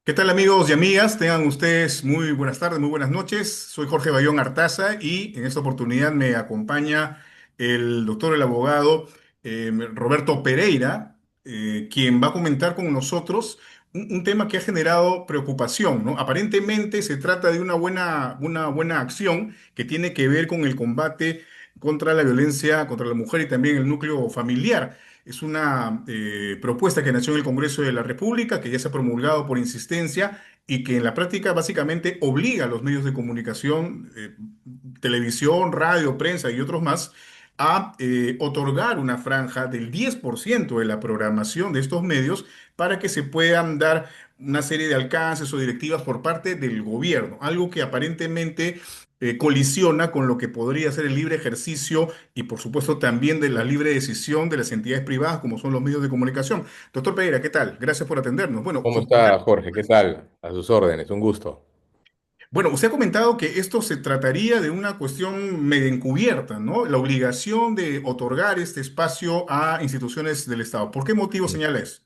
¿Qué tal amigos y amigas? Tengan ustedes muy buenas tardes, muy buenas noches. Soy Jorge Bayón Artaza y en esta oportunidad me acompaña el doctor, el abogado Roberto Pereira, quien va a comentar con nosotros un tema que ha generado preocupación, ¿no? Aparentemente se trata de una buena acción que tiene que ver con el combate contra la violencia contra la mujer y también el núcleo familiar. Es una propuesta que nació en el Congreso de la República, que ya se ha promulgado por insistencia y que en la práctica básicamente obliga a los medios de comunicación, televisión, radio, prensa y otros más, a otorgar una franja del 10% de la programación de estos medios para que se puedan dar una serie de alcances o directivas por parte del gobierno, algo que aparentemente colisiona con lo que podría ser el libre ejercicio y por supuesto también de la libre decisión de las entidades privadas como son los medios de comunicación. Doctor Pereira, ¿qué tal? Gracias por atendernos. Bueno, ¿Cómo está, Jorge? ¿Qué tal? A sus órdenes, un gusto. usted ha comentado que esto se trataría de una cuestión medio encubierta, ¿no? La obligación de otorgar este espacio a instituciones del Estado. ¿Por qué motivo señala eso?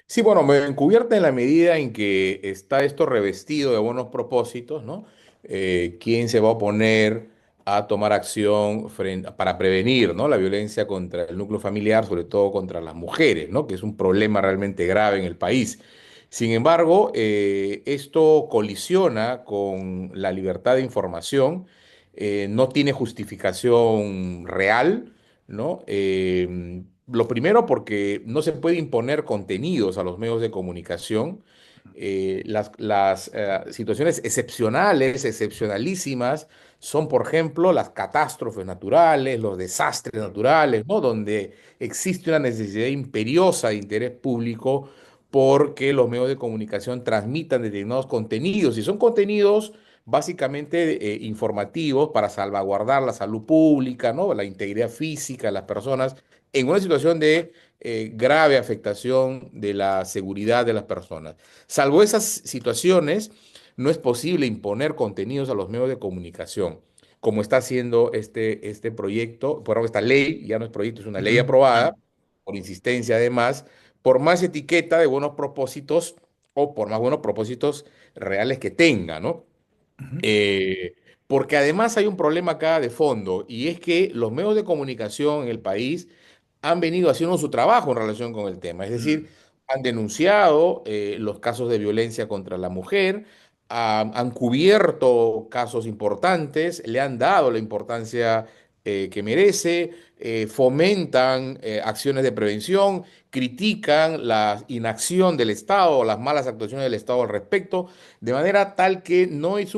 Sí, bueno, me encubierta en la medida en que está esto revestido de buenos propósitos, ¿no? ¿Quién se va a oponer a tomar acción para prevenir, ¿no? La violencia contra el núcleo familiar, sobre todo contra las mujeres, ¿no? Que es un problema realmente grave en el país. Sin embargo, esto colisiona con la libertad de información, no tiene justificación real, ¿no? Lo primero porque no se puede imponer contenidos a los medios de comunicación. Las situaciones excepcionales, excepcionalísimas, son, por ejemplo, las catástrofes naturales, los desastres naturales, ¿no? Donde existe una necesidad imperiosa de interés público porque los medios de comunicación transmitan determinados contenidos, y son contenidos básicamente informativos para salvaguardar la salud pública, ¿no? La integridad física de las personas en una situación de grave afectación de la seguridad de las personas. Salvo esas situaciones, no es posible imponer contenidos a los medios de comunicación, como está haciendo este proyecto, por esta ley, ya no es proyecto, es una ley Ujú, aprobada, por insistencia además, por más etiqueta de buenos propósitos o por más buenos propósitos reales que tenga, ¿no? ujú, Eh, Porque además hay un problema acá de fondo, y es que los medios de comunicación en el país han venido haciendo su trabajo en relación con el tema. Es decir, mm, han denunciado los casos de violencia contra la mujer, han cubierto casos importantes, le han dado la importancia que merece, fomentan acciones de prevención, critican la inacción del Estado o las malas actuaciones del Estado al respecto, de manera tal que no existe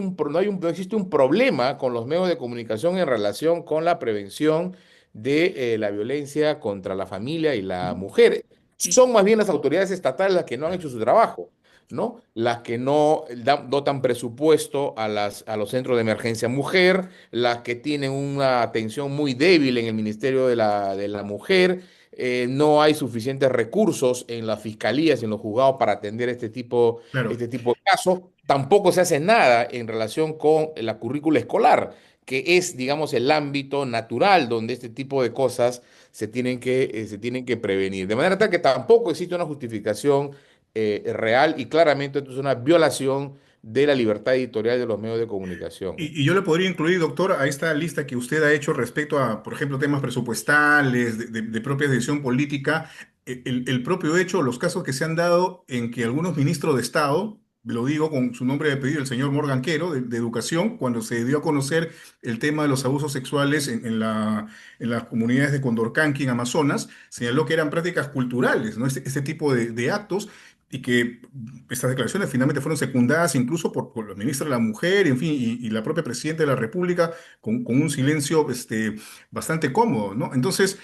un problema con los medios de comunicación en relación con la prevención de la violencia contra la familia y la ujú. mujer. Y, Son más bien las autoridades estatales las que no han hecho su trabajo, ¿no? Las que no dotan presupuesto a los centros de emergencia mujer, las que tienen una atención muy débil en el Ministerio de la Mujer. No hay suficientes recursos en las fiscalías y en los juzgados para atender claro. este tipo de casos. Tampoco se hace nada en relación con la currícula escolar, que es, digamos, el ámbito natural donde este tipo de cosas se tienen que prevenir. De manera tal que tampoco existe una justificación real, y claramente esto es una violación de la libertad editorial de los medios de comunicación. Y yo le podría incluir, doctor, a esta lista que usted ha hecho respecto a, por ejemplo, temas presupuestales, de propia decisión política, el propio hecho, los casos que se han dado en que algunos ministros de Estado, lo digo con su nombre de apellido, el señor Morgan Quero, de Educación, cuando se dio a conocer el tema de los abusos sexuales en las comunidades de Condorcanqui, en Amazonas, señaló que eran prácticas culturales, ¿no? Este tipo de actos. Y que estas declaraciones finalmente fueron secundadas incluso por la ministra de la Mujer, en fin, y la propia Presidenta de la República, con un silencio bastante cómodo, ¿no? Entonces,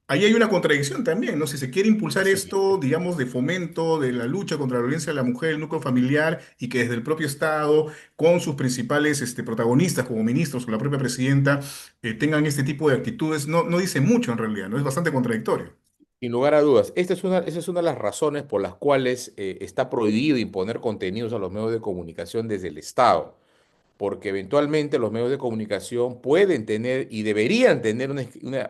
ahí hay una contradicción también, ¿no? Si se quiere impulsar Sí. esto, digamos, de fomento de la lucha contra la violencia de la mujer, el núcleo familiar, y que desde el propio Estado, con sus principales protagonistas como ministros o la propia Presidenta, tengan este tipo de actitudes, no dice mucho en realidad, ¿no? Es bastante contradictorio. Sin lugar a dudas, esa es una de las razones por las cuales está prohibido imponer contenidos a los medios de comunicación desde el Estado, porque eventualmente los medios de comunicación pueden tener y deberían tener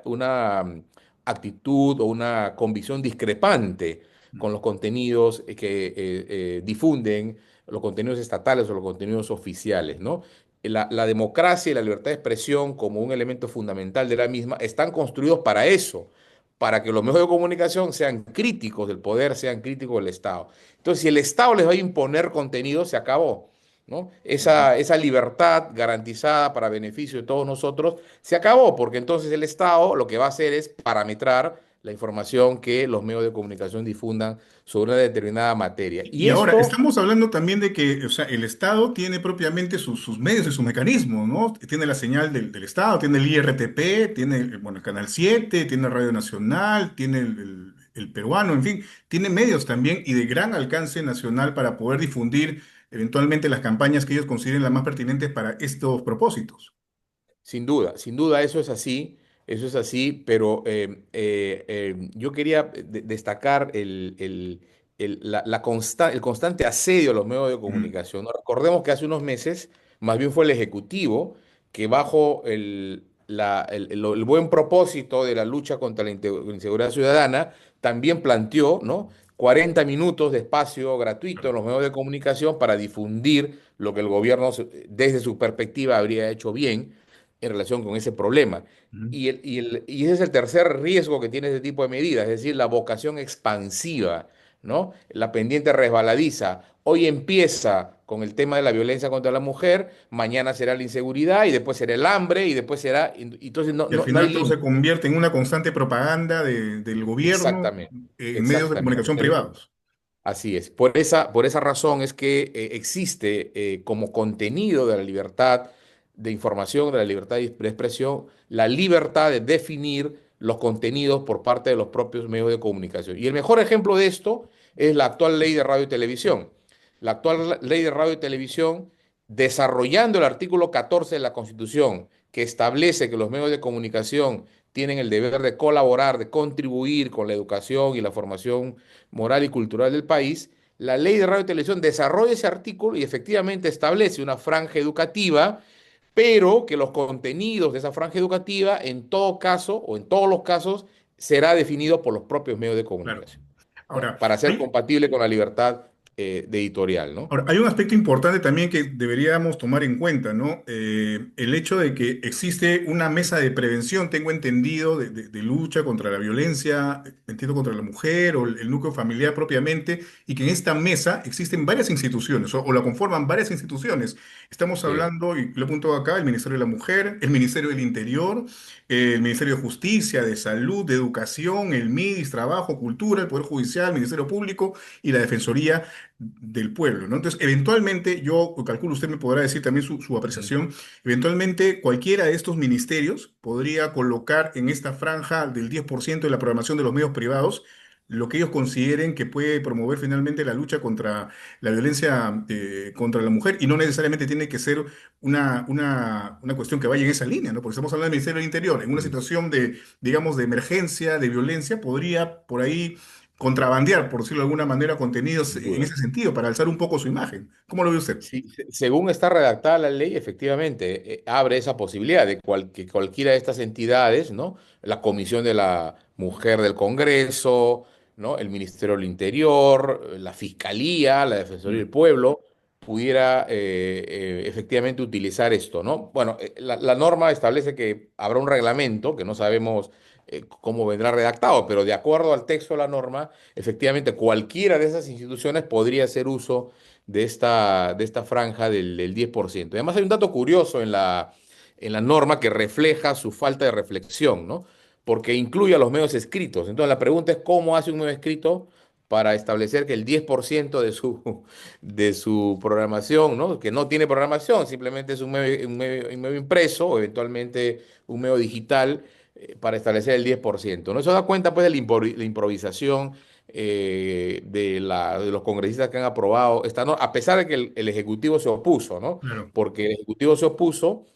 una actitud o una convicción discrepante con los contenidos que difunden, los contenidos estatales o los contenidos oficiales, ¿no? La democracia y la libertad de expresión como un elemento fundamental de la misma están construidos para eso, para que los medios de comunicación sean críticos del poder, sean críticos del Estado. Entonces, si el Estado les va a imponer contenido, se acabó, ¿no? Esa libertad garantizada para beneficio de todos nosotros se acabó, porque entonces el Estado lo que va a hacer es parametrar la información que los medios de comunicación difundan sobre una determinada materia. Y Y ahora, esto, estamos hablando también de que, o sea, el Estado tiene propiamente sus medios y sus mecanismos, ¿no? Tiene la señal del Estado, tiene el IRTP, tiene bueno, el Canal 7, tiene Radio Nacional, tiene el peruano, en fin, tiene medios también y de gran alcance nacional para poder difundir eventualmente las campañas que ellos consideren las más pertinentes para estos propósitos. sin duda, eso es así, pero yo quería destacar el constante asedio a los medios de Ujú, comunicación, ¿no? Recordemos que hace unos meses, más bien fue el Ejecutivo que bajo el buen propósito de la lucha contra la inseguridad ciudadana, también planteó, ¿no? 40 minutos de espacio gratuito en los medios de comunicación para difundir lo que el gobierno, desde su perspectiva, habría hecho bien en relación con ese problema. ujú. Y ese es el tercer riesgo que tiene este tipo de medidas, es decir, la vocación expansiva, ¿no? La pendiente resbaladiza. Hoy empieza con el tema de la violencia contra la mujer, mañana será la inseguridad y después será el hambre y después será... Entonces Y al no hay final todo se límite. convierte en una constante propaganda del gobierno Exactamente, en medios de exactamente. comunicación privados. Así es. Por esa razón es que existe como contenido de la libertad de información, de la libertad de expresión, la libertad de definir los contenidos por parte de los propios medios de comunicación. Y el mejor ejemplo de esto es la actual ley de radio y televisión. La actual ley de radio y televisión, desarrollando el artículo 14 de la Constitución, que establece que los medios de comunicación tienen el deber de colaborar, de contribuir con la educación y la formación moral y cultural del país, la ley de radio y televisión desarrolla ese artículo y efectivamente establece una franja educativa, pero que los contenidos de esa franja educativa, en todo caso o en todos los casos, será definido por los propios medios de Claro. comunicación, ¿no? Ahora, Para ser hay, compatible con la libertad de editorial, ¿no? Ahora, hay un aspecto importante también que deberíamos tomar en cuenta, ¿no? El hecho de que existe una mesa de prevención, tengo entendido, de lucha contra la violencia, entiendo, contra la mujer o el núcleo familiar propiamente, y que en esta mesa existen varias instituciones o la conforman varias instituciones. Estamos Sí, hablando, y lo apunto acá, el Ministerio de la Mujer, el Ministerio del Interior, el Ministerio de Justicia, de Salud, de Educación, el MIDIS, Trabajo, Cultura, el Poder Judicial, el Ministerio Público y la Defensoría del pueblo, ¿no? Entonces, eventualmente, yo calculo, usted me podrá decir también su ujú, apreciación, eventualmente cualquiera de estos ministerios podría colocar en esta franja del 10% de la programación de los medios privados lo que ellos consideren que puede promover finalmente la lucha contra la violencia contra la mujer y no necesariamente tiene que ser una cuestión que vaya en esa línea, ¿no? Porque estamos hablando del Ministerio del Interior, en una ujú, situación de, digamos, de emergencia, de violencia, podría por ahí contrabandear, por decirlo de alguna manera, contenidos sin en duda. ese sentido, para alzar un poco su imagen. ¿Cómo lo ve usted? Sí, según está redactada la ley, efectivamente, abre esa posibilidad de que cualquiera de estas entidades, ¿no? La Comisión de la Mujer del Congreso, ¿no? El Ministerio del Interior, la Fiscalía, la Defensoría del Mm. Pueblo, pudiera efectivamente utilizar esto, ¿no? Bueno, la norma establece que habrá un reglamento, que no sabemos cómo vendrá redactado, pero de acuerdo al texto de la norma, efectivamente cualquiera de esas instituciones podría hacer uso de esta franja del 10%. Además, hay un dato curioso en la norma que refleja su falta de reflexión, ¿no? Porque incluye a los medios escritos. Entonces, la pregunta es cómo hace un medio escrito para establecer que el 10% de su programación, ¿no? Que no tiene programación, simplemente es un medio impreso o eventualmente un medio digital para establecer el 10%, ¿no? Eso da cuenta pues de la improvisación de los congresistas que han aprobado esta norma, a pesar de que el Ejecutivo se opuso, ¿no? Claro. Porque el Ejecutivo se opuso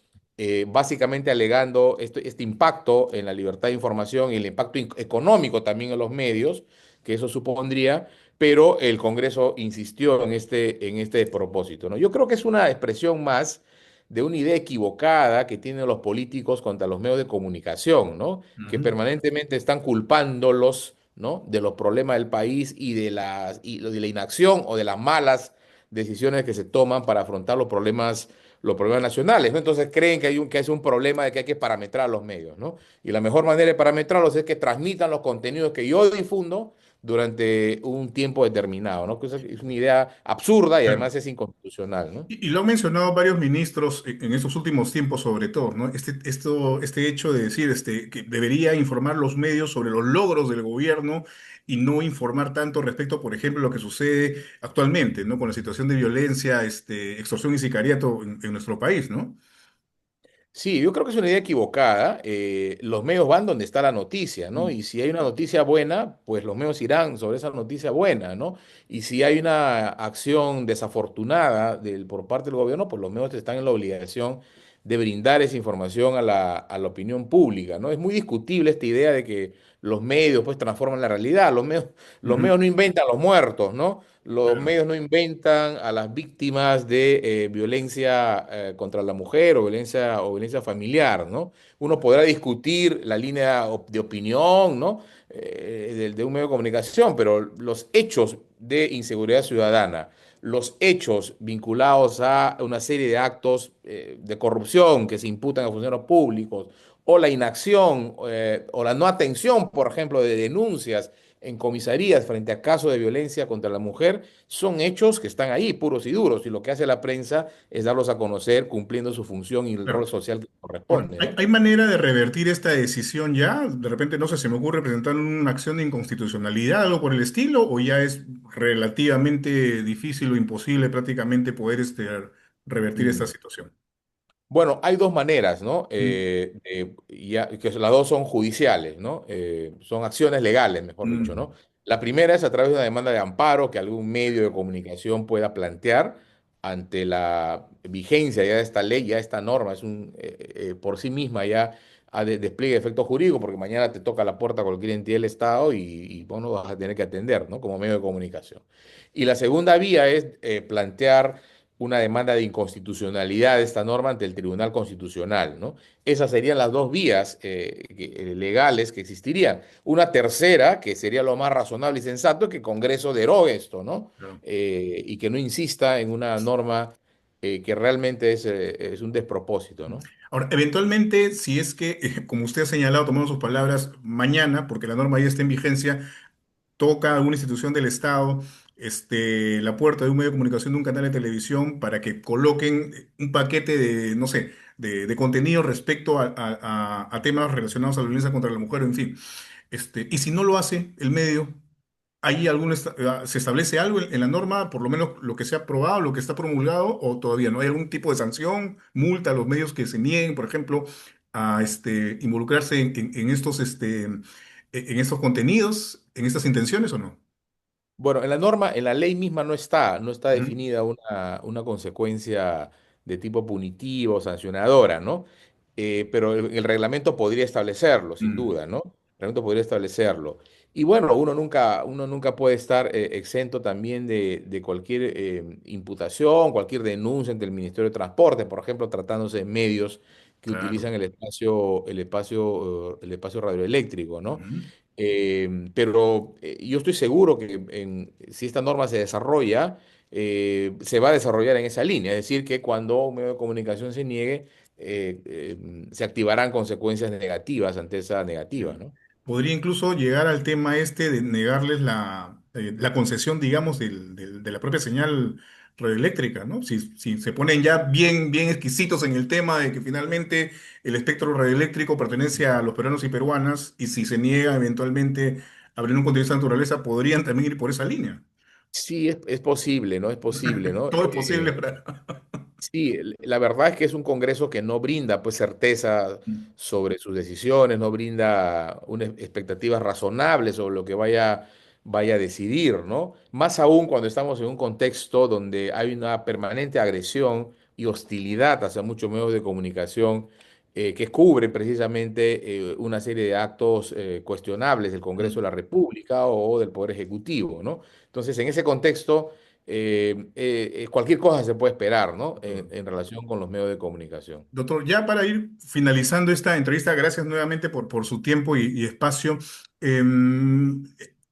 básicamente alegando este impacto en la libertad de información y el impacto económico también en los medios, que eso supondría, pero el Congreso insistió en este propósito, ¿no? Yo creo que es una expresión más de una idea equivocada que tienen los políticos contra los medios de comunicación, ¿no? Que Ujú. permanentemente están culpándolos ¿no? De los problemas del país y de la inacción o de las malas decisiones que se toman para afrontar los problemas nacionales, ¿no? Entonces creen que es un problema de que hay que parametrar los medios, ¿no? Y la mejor manera de parametrarlos es que transmitan los contenidos que yo difundo durante un tiempo determinado, ¿no? Que es una idea absurda y Claro. además es inconstitucional, ¿no? Y lo han mencionado varios ministros en estos últimos tiempos, sobre todo, ¿no? Este hecho de decir que debería informar los medios sobre los logros del gobierno y no informar tanto respecto, por ejemplo, a lo que sucede actualmente, ¿no? Con la situación de violencia, extorsión y sicariato en nuestro país, ¿no? Sí, yo creo que es una idea equivocada. Los medios van donde está la noticia, ¿no? Mm. Y si hay una noticia buena, pues los medios irán sobre esa noticia buena, ¿no? Y si hay una acción desafortunada por parte del gobierno, pues los medios están en la obligación de brindar esa información a la opinión pública, ¿no? Es muy discutible esta idea de que los medios pues transforman la realidad. Los Ujú. medios no inventan los muertos, ¿no? Los Claro. medios no inventan a las víctimas de violencia contra la mujer o violencia familiar, ¿no? Uno podrá discutir la línea de opinión, ¿no? De un medio de comunicación, pero los hechos de inseguridad ciudadana, los hechos vinculados a una serie de actos de corrupción que se imputan a funcionarios públicos, o la inacción o la no atención, por ejemplo, de denuncias en comisarías frente a casos de violencia contra la mujer, son hechos que están ahí, puros y duros, y lo que hace la prensa es darlos a conocer cumpliendo su función y el rol Claro. social que Ahora, corresponde, ¿hay, ¿no? hay manera de revertir esta decisión ya? De repente, no sé, se me ocurre presentar una acción de inconstitucionalidad, algo por el estilo, o ya es relativamente difícil o imposible prácticamente poder revertir esta Mm. situación. Bueno, hay dos maneras, ¿no? Mm. Que las dos son judiciales, ¿no? Son acciones legales, mejor dicho, Mm. ¿no? La primera es a través de una demanda de amparo que algún medio de comunicación pueda plantear ante la vigencia ya de esta ley, ya esta norma, por sí misma ya despliegue efecto jurídico, porque mañana te toca la puerta cualquier entidad del Estado y bueno, vas a tener que atender, ¿no? Como medio de comunicación. Y la segunda vía es plantear una demanda de inconstitucionalidad de esta norma ante el Tribunal Constitucional, ¿no? Esas serían las dos vías legales que existirían. Una tercera, que sería lo más razonable y sensato, es que el Congreso derogue esto, ¿no? Claro. Y que no insista en una norma que realmente es un despropósito, ¿no? Ahora, eventualmente, si es que, como usted ha señalado, tomando sus palabras, mañana, porque la norma ya está en vigencia, toca a alguna institución del Estado la puerta de un medio de comunicación, de un canal de televisión, para que coloquen un paquete de, no sé, de contenido respecto a temas relacionados a la violencia contra la mujer, en fin. Y si no lo hace el medio, ¿hay se establece algo en la norma, por lo menos lo que se ha aprobado, lo que está promulgado, o todavía no hay algún tipo de sanción, multa a los medios que se nieguen, por ejemplo, a involucrarse en en estos contenidos, en estas intenciones o no? Bueno, en la ley misma no está Ujú. definida una consecuencia de tipo punitivo o sancionadora, ¿no? Pero el reglamento podría establecerlo, sin Mm. duda, ¿no? El reglamento podría establecerlo. Y bueno, uno nunca puede estar exento también de cualquier imputación, cualquier denuncia ante el Ministerio de Transporte, por ejemplo, tratándose de medios que Claro. utilizan el espacio radioeléctrico, ¿no? Ujú. Pero yo estoy seguro que si esta norma se desarrolla, se va a desarrollar en esa línea. Es decir, que cuando un medio de comunicación se niegue, se activarán consecuencias negativas ante esa negativa, Sí. ¿no? Podría incluso llegar al tema de negarles la concesión, digamos, de la propia señal radioeléctrica, ¿no? Si se ponen ya bien, bien exquisitos en el tema de que finalmente el espectro radioeléctrico pertenece a los peruanos y peruanas, y si se niega eventualmente a abrir un contenido de esa naturaleza, podrían también ir por esa línea. Sí, es posible, ¿no? Es posible, ¿no? Todo es posible ahora. Sí, la verdad es que es un Congreso que no brinda pues certeza sobre sus decisiones, no brinda unas expectativas razonables sobre lo que vaya a decidir, ¿no? Más aún cuando estamos en un contexto donde hay una permanente agresión y hostilidad hacia muchos medios de comunicación que cubren precisamente una serie de actos cuestionables del Congreso de la República o del Poder Ejecutivo, ¿no? Entonces, en ese contexto cualquier cosa se puede esperar, ¿no? En relación con los medios de comunicación. Doctor, ya para ir finalizando esta entrevista, gracias nuevamente por su tiempo y espacio.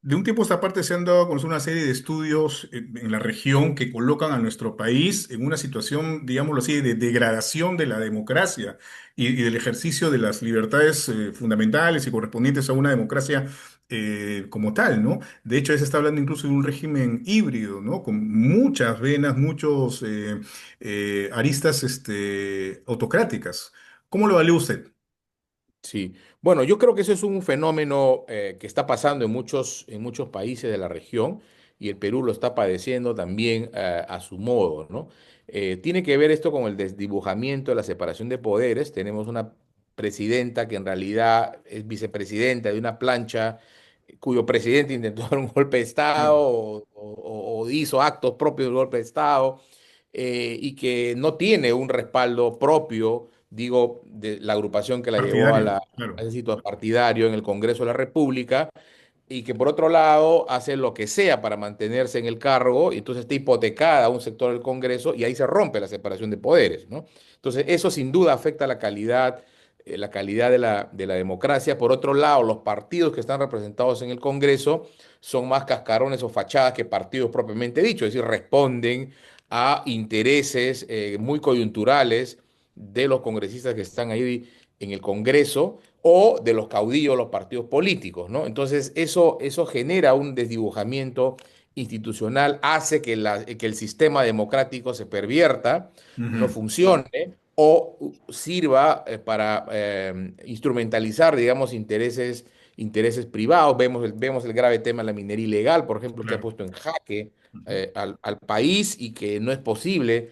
De un tiempo a esta parte se han dado a conocer una serie de estudios en la región que colocan a nuestro país en una situación, digámoslo así, de degradación de la democracia y del ejercicio de las libertades fundamentales y correspondientes a una democracia como tal, ¿no? De hecho, ya se está hablando incluso de un régimen híbrido, ¿no? Con muchas venas, muchos aristas autocráticas. ¿Cómo lo evalúa usted? Sí, bueno, yo creo que ese es un fenómeno que está pasando en muchos países de la región y el Perú lo está padeciendo también a su modo, ¿no? Tiene que ver esto con el desdibujamiento de la separación de poderes. Tenemos una presidenta que en realidad es vicepresidenta de una plancha cuyo presidente intentó dar un golpe de Estado Claro. o hizo actos propios del golpe de Estado y que no tiene un respaldo propio, digo, de la agrupación que la llevó a, Partidario, a claro. ese sitio partidario en el Congreso de la República y que por otro lado hace lo que sea para mantenerse en el cargo y entonces está hipotecada a un sector del Congreso y ahí se rompe la separación de poderes, ¿no? Entonces eso sin duda afecta la calidad de la democracia. Por otro lado, los partidos que están representados en el Congreso son más cascarones o fachadas que partidos propiamente dichos, es decir, responden a intereses muy coyunturales de los congresistas que están ahí en el Congreso o de los caudillos de los partidos políticos, ¿no? Entonces, eso genera un desdibujamiento institucional, hace que, que el sistema democrático se pervierta, no Ujú. funcione o sirva para instrumentalizar, digamos, intereses privados. Vemos el grave tema de la minería ilegal, por ejemplo, que ha Claro. puesto en jaque Ujú. al país y que no es posible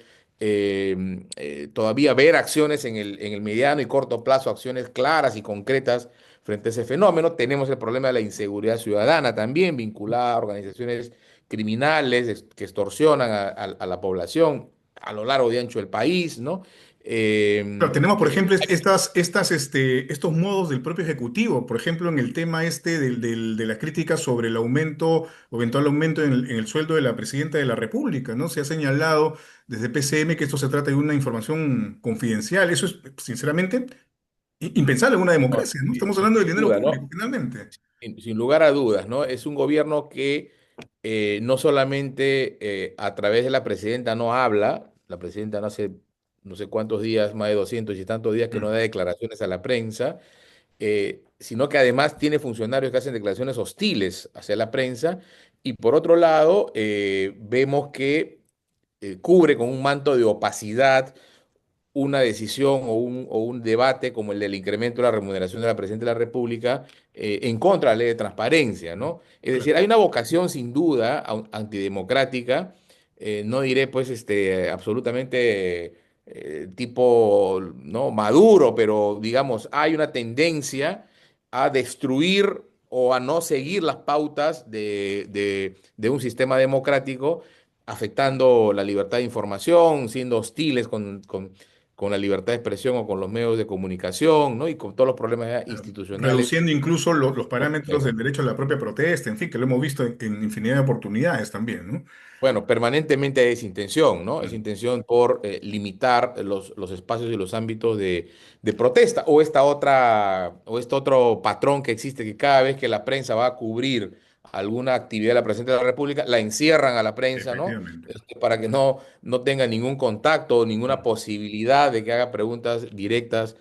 todavía ver acciones en el mediano y corto plazo, acciones claras y concretas frente a ese fenómeno. Tenemos el problema de la inseguridad ciudadana también, vinculada a organizaciones criminales que extorsionan a la población a lo largo y ancho del país, ¿no? Claro, tenemos, por Que ejemplo, estos modos del propio Ejecutivo, por ejemplo, en el tema de las críticas sobre el aumento, o eventual aumento en el sueldo de la presidenta de la República, ¿no? Se ha señalado desde PCM que esto se trata de una información confidencial. Eso es, sinceramente, impensable en una no, democracia, ¿no? Estamos hablando del sin dinero duda, público, ¿no? finalmente. Sin lugar a dudas, ¿no? Es un gobierno que no solamente a través de la presidenta no habla, la presidenta no hace no sé cuántos días, más de 200 y tantos días que no da Mm. declaraciones a la prensa, sino que además tiene funcionarios que hacen declaraciones hostiles hacia la prensa y por otro lado vemos que cubre con un manto de opacidad una decisión o un debate como el del incremento de la remuneración de la Presidenta de la República en contra de la ley de transparencia, ¿no? Es decir, Claro. hay una vocación sin duda antidemocrática, no diré pues absolutamente tipo, ¿no? Maduro, pero digamos, hay una tendencia a destruir o a no seguir las pautas de un sistema democrático afectando la libertad de información, siendo hostiles con la libertad de expresión o con los medios de comunicación, ¿no? Y con todos los problemas ya institucionales. Reduciendo incluso los Por parámetros del supuesto. derecho a la propia protesta, en fin, que lo hemos visto en infinidad de oportunidades también, ¿no? Bueno, permanentemente hay esa intención, ¿no? Esa Claro. intención por limitar los espacios y los ámbitos de protesta o este otro patrón que existe que cada vez que la prensa va a cubrir alguna actividad de la Presidencia de la República, la encierran a la prensa, ¿no? Efectivamente. Para que no tenga ningún contacto, ninguna Mm. posibilidad de que haga preguntas directas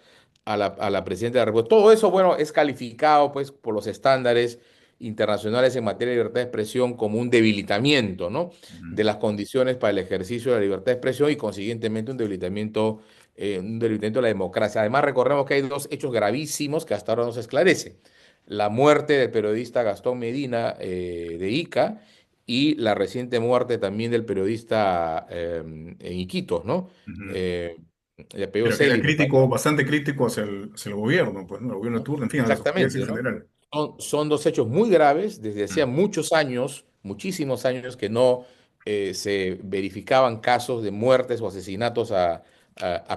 a la Presidenta de la República. Todo eso, bueno, es calificado, pues, por los estándares internacionales en materia de libertad de expresión como un debilitamiento, ¿no? Ujú. De las condiciones para el ejercicio de la libertad de expresión y consiguientemente un debilitamiento de la democracia. Además, recordemos que hay dos hechos gravísimos que hasta ahora no se esclarecen. La muerte del periodista Gastón Medina de Ica y la reciente muerte también del periodista en Iquitos, ¿no? Ujú. Eh, de apellido Pero que era Celis, me crítico, parece. bastante crítico hacia el gobierno, pues, ¿no? El gobierno de ¿No? turno, en fin, a las autoridades en Exactamente, ¿no? general. Son dos hechos muy graves, desde hacía Mm. muchos años, muchísimos años, que no se verificaban casos de muertes o asesinatos a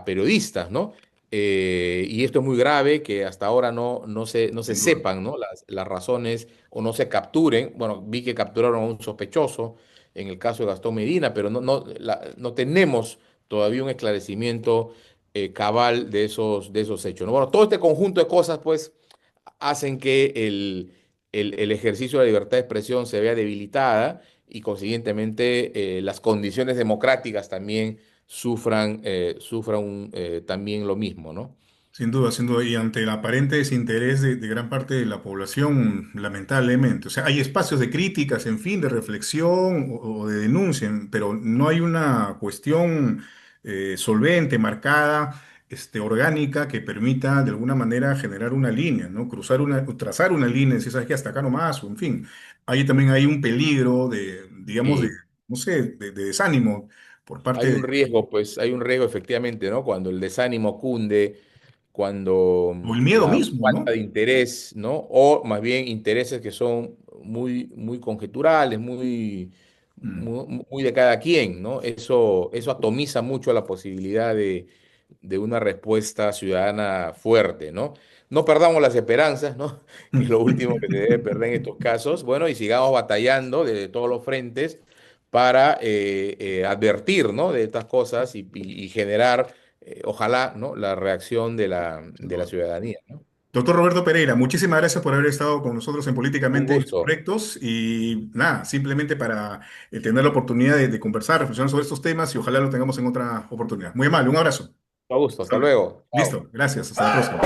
periodistas, ¿no? Y esto es muy grave, que hasta ahora no se Sin duda. sepan, ¿no? Las razones o no se capturen. Bueno, vi que capturaron a un sospechoso en el caso de Gastón Medina, pero no tenemos todavía un esclarecimiento cabal de esos hechos, ¿no? Bueno, todo este conjunto de cosas, pues, hacen que el ejercicio de la libertad de expresión se vea debilitada y consiguientemente las condiciones democráticas también sufran también lo mismo, ¿no? Sin duda, sin duda, y ante el aparente desinterés de gran parte de la población, lamentablemente. O sea, hay espacios de críticas, en fin, de reflexión o de denuncia, pero no hay una cuestión solvente, marcada, orgánica, que permita de alguna manera generar una línea, ¿no? Trazar una línea, decir, ¿sabes qué? Hasta acá nomás, o en fin. Ahí también hay un peligro de, digamos, de, Sí. no sé, de desánimo por parte Hay de, un riesgo, pues hay un riesgo efectivamente, ¿no? Cuando el desánimo cunde, cuando o el miedo la mismo, falta ¿no? de interés, ¿no? O más bien intereses que son muy conjeturales, Mm. muy de cada quien, ¿no? Eso atomiza mucho la posibilidad de una respuesta ciudadana fuerte, ¿no? No perdamos las esperanzas, ¿no? Que es lo último que se debe perder en estos casos. Bueno, y sigamos batallando desde todos los frentes para advertir, ¿no? De estas cosas y generar, ojalá, ¿no? La reacción de Sin la duda. ciudadanía, ¿no? Doctor Roberto Pereira, muchísimas gracias por haber estado con nosotros en Un Políticamente gusto, Incorrectos y nada, simplemente para tener la oportunidad de conversar, reflexionar sobre estos temas y ojalá lo tengamos en otra oportunidad. Muy amable, un abrazo. un gusto, Hasta hasta luego. luego. Chao. Listo, gracias, hasta la próxima.